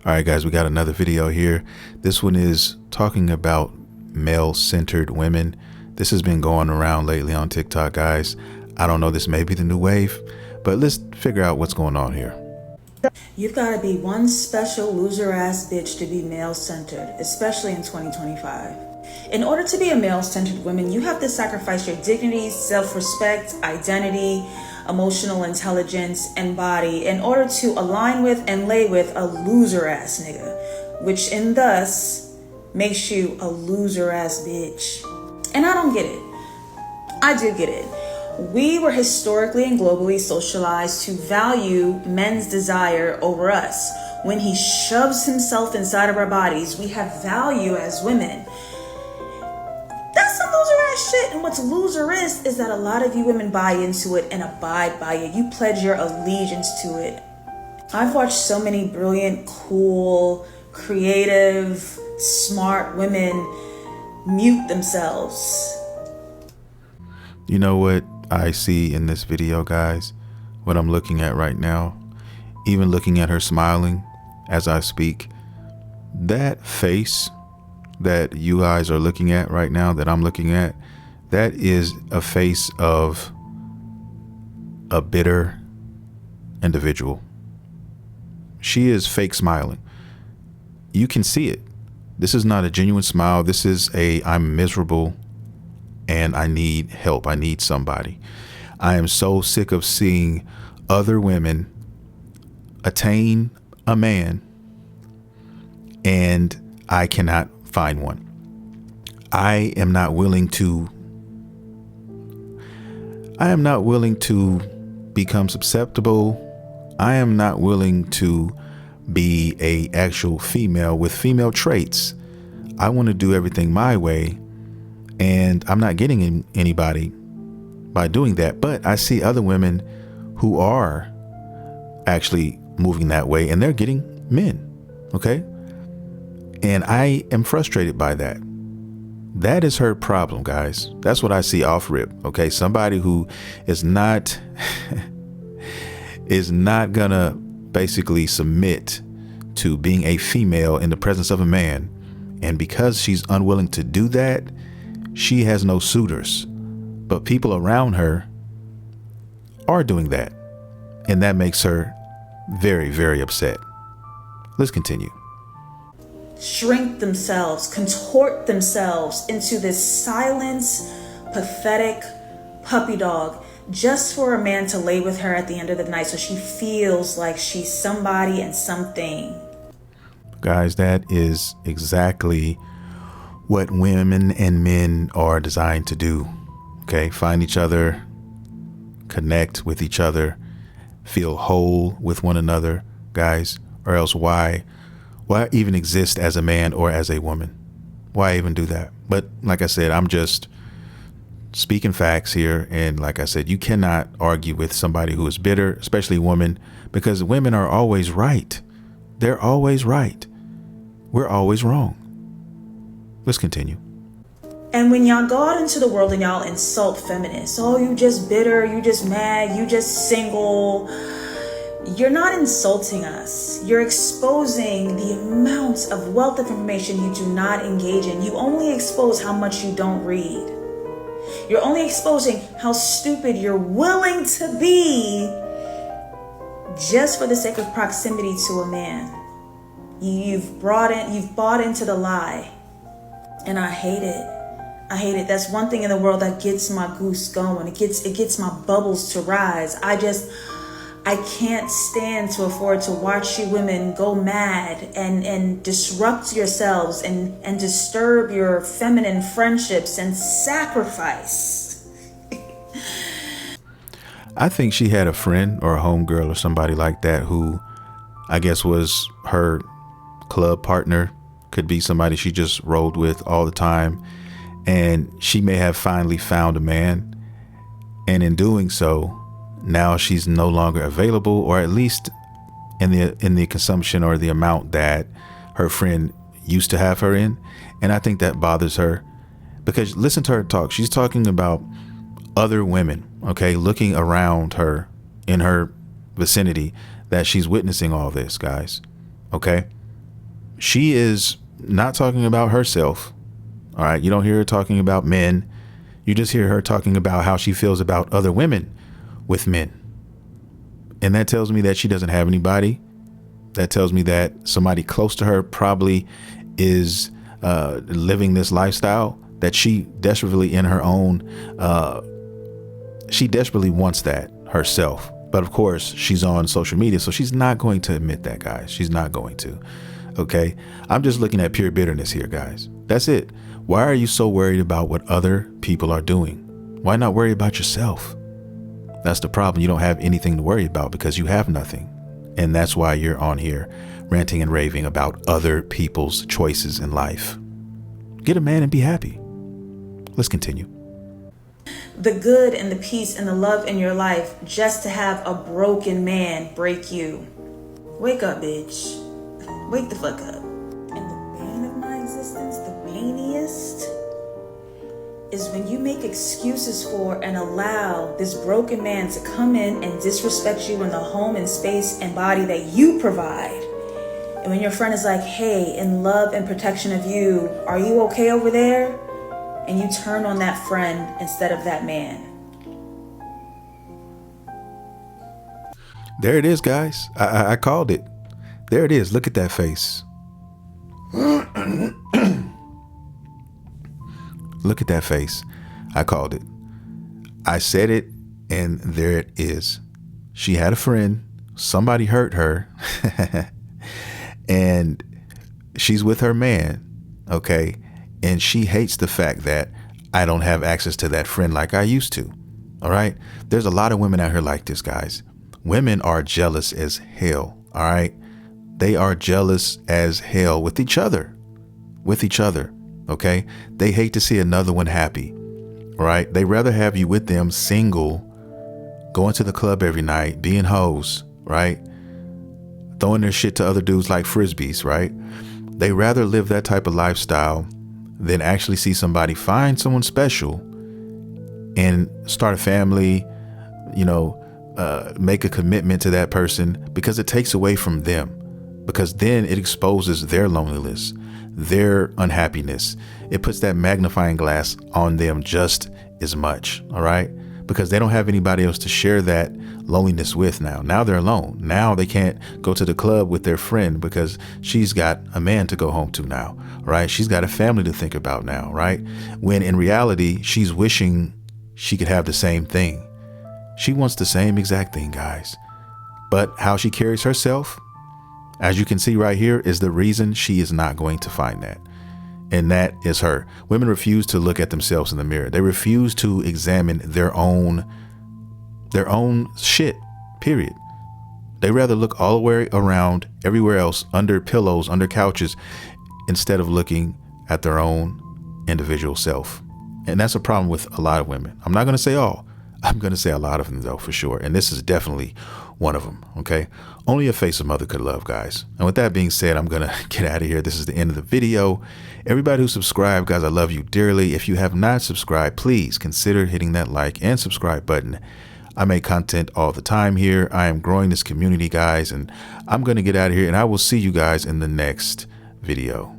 All right, guys, we got another video here. This one is talking about male-centered women. This has been going around lately on TikTok, guys. I don't know, this may be the new wave, but let's figure out what's going on here. You've got to be one special loser-ass bitch to be male-centered, especially in 2025. In order to be a male-centered woman, you have to sacrifice your dignity, self-respect, identity, emotional intelligence, and body in order to align with and lay with a loser-ass nigga, which in thus makes you a loser-ass bitch. And I don't get it. I do get it. We were historically and globally socialized to value men's desire over us. When he shoves himself inside of our bodies, we have value as women. That's some loser ass shit. And what's loserist is that a lot of you women buy into it and abide by it. You pledge your allegiance to it. I've watched so many brilliant, cool, creative, smart women mute themselves. You know what I see in this video, guys? What I'm looking at right now, even looking at her smiling as I speak, that face that you guys are looking at right now, that I'm looking at, that is a face of a bitter individual. She is fake smiling. You can see it. This is not a genuine smile. This is I'm miserable and I need help. I need somebody. I am so sick of seeing other women attain a man and I cannot find one. I am not willing to become susceptible. I am not willing to be a actual female with female traits. I want to do everything my way, and I'm not getting anybody by doing that. But I see other women who are actually moving that way and they're getting men. Okay. And I am frustrated by that. That is her problem, guys. That's what I see off rip. Okay. Somebody who is not gonna basically submit to being a female in the presence of a man. And because she's unwilling to do that, she has no suitors. But people around her are doing that. And that makes her very, very upset. Let's continue. Shrink themselves, contort themselves into this silent, pathetic puppy dog just for a man to lay with her at the end of the night so she feels like she's somebody and something. Guys, that is exactly what women and men are designed to do. Okay, find each other, connect with each other, feel whole with one another, guys, or else why even exist as a man or as a woman? Why even do that? But like I said, I'm just speaking facts here. And like I said, you cannot argue with somebody who is bitter, especially a woman, because women are always right. They're always right. We're always wrong. Let's continue. And when y'all go out into the world and y'all insult feminists, oh, you just bitter, you just mad, you just single, you're not insulting us. You're exposing the amount of wealth of information you do not engage in. You only expose how much you don't read. You're only exposing how stupid you're willing to be just for the sake of proximity to a man. You've bought into the lie. And I hate it. I hate it. That's one thing in the world that gets my goose going. It gets my bubbles to rise. I can't stand to afford to watch you women go mad and disrupt yourselves and disturb your feminine friendships and sacrifice. I think she had a friend or a homegirl or somebody like that who I guess was her club partner, could be somebody she just rolled with all the time. And she may have finally found a man. And in doing so, now she's no longer available, or at least in the consumption or the amount that her friend used to have her in. And I think that bothers her, because listen to her talk. She's talking about other women, okay, looking around her in her vicinity, that she's witnessing all this, guys. Okay. she is not talking about herself. All right. You don't hear her talking about men. You just hear her talking about how she feels about other women with men. And that tells me that she doesn't have anybody. That tells me that somebody close to her probably is living this lifestyle that she desperately in her own. She desperately wants that herself. But of course, she's on social media, so she's not going to admit that, guys. She's not going to. OK, I'm just looking at pure bitterness here, guys. That's it. Why are you so worried about what other people are doing? Why not worry about yourself? That's the problem. You don't have anything to worry about because you have nothing. And that's why you're on here ranting and raving about other people's choices in life. Get a man and be happy. Let's continue. The good and the peace and the love in your life just to have a broken man break you. Wake up, bitch. Wake the fuck up. And the bane of my existence, the baniest, is when you make excuses for and allow this broken man to come in and disrespect you in the home and space and body that you provide. And when your friend is like, hey, in love and protection of you, are you okay over there? And you turn on that friend instead of that man. There it is, guys. I called it. There it is. Look at that face. Look at that face. I called it. I said it, and there it is. She had a friend. Somebody hurt her. And she's with her man. Okay. And she hates the fact that I don't have access to that friend like I used to. All right. There's a lot of women out here like this, guys. Women are jealous as hell. All right. They are jealous as hell with each other. OK, they hate to see another one happy. All right. They rather have you with them single, going to the club every night, being hoes. Right. Throwing their shit to other dudes like frisbees. Right. They rather live that type of lifestyle than actually see somebody find someone special and start a family, make a commitment to that person, because it takes away from them, because then it exposes their loneliness, their unhappiness. It puts that magnifying glass on them just as much. All right. Because they don't have anybody else to share that loneliness with now. Now they're alone. Now they can't go to the club with their friend because she's got a man to go home to now. Right. She's got a family to think about now. Right. When in reality, she's wishing she could have the same thing. She wants the same exact thing, guys. But how she carries herself, as you can see right here, is the reason she is not going to find that. And that is her. Women refuse to look at themselves in the mirror. They refuse to examine their own shit, period. They rather look all the way around, everywhere else, under pillows, under couches, instead of looking at their own individual self. And that's a problem with a lot of women. I'm not going to say all. I'm going to say a lot of them, though, for sure. And this is definitely one of them. OK, only a face a mother could love, guys. And with that being said, I'm going to get out of here. This is the end of the video. Everybody who subscribed, guys, I love you dearly. If you have not subscribed, please consider hitting that like and subscribe button. I make content all the time here. I am growing this community, guys, and I'm going to get out of here, and I will see you guys in the next video.